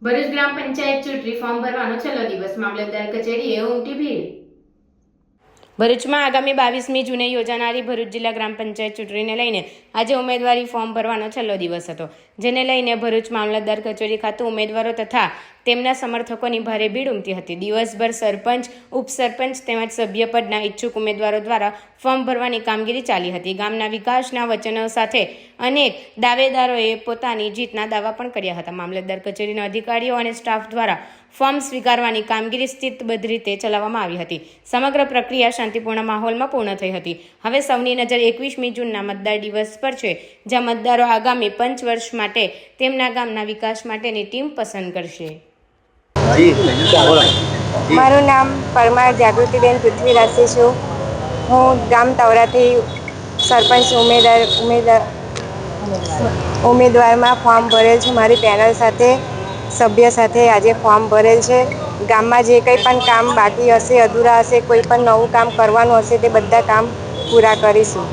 ભરૂચ ગ્રામ પંચાયત ચૂંટણી ફોર્મ ભરવાનો છેલ્લો દિવસ, મામલતદાર કચેરીએ ઉમટી ભીડ। ભરૂચમાં આગામી 22મી જૂને યોજાનારી ભરૂચ જિલ્લા ગ્રામ પંચાયત ચૂંટણીને લઈને આજે ઉમેદવારી ફોર્મ ભરવાનો છેલ્લો દિવસ હતો, જેને લઈને ભરૂચ મામલતદાર કચેરી ખાતે ઉમેદવારો તથા તેમના સમર્થકોની ભારે ભીડ ઉમટી હતી। દિવસભર સરપંચ, ઉપસરપંચ તેમજ સભ્યપદના ઈચ્છુક ઉમેદવારો દ્વારા ફોર્મ ભરવાની કામગીરી ચાલી હતી। ગામના વિકાસના વચનો સાથે અનેક દાવેદારોએ પોતાની જીતના દાવા પણ કર્યા હતા। મામલતદાર કચેરીના અધિકારીઓ અને સ્ટાફ દ્વારા ફોર્મ સ્વીકારવાની કામગીરી શિસ્તબદ્ધ રીતે ચલાવવામાં આવી હતી। સમગ્ર પ્રક્રિયા શાંતિપૂર્ણ માહોલમાં પૂર્ણ થઈ હતી। હવે સૌની નજર 21મી જૂનના મતદાર દિવસ પર છે, જ્યાં મતદારો આગામી 5 વર્ષ માટે તેમના ગામના વિકાસ માટેની ટીમ પસંદ કરશે। મારું નામ પરમાર જાગૃતિબેન પૃથ્વીરાજસિંહ છું। હું ગામ તવરાથી સરપંચ ઉમેદવારમાં ફોર્મ ભરેલ છું। મારી પેનલ સાથે સભ્ય સાથે આજે ફોર્મ ભરેલ છે। ગામમાં જે કંઈ પણ કામ બાકી હશે, અધૂરા હશે, કોઈ પણ નવું કામ કરવાનું હશે તે બધા કામ પૂરા કરીશું।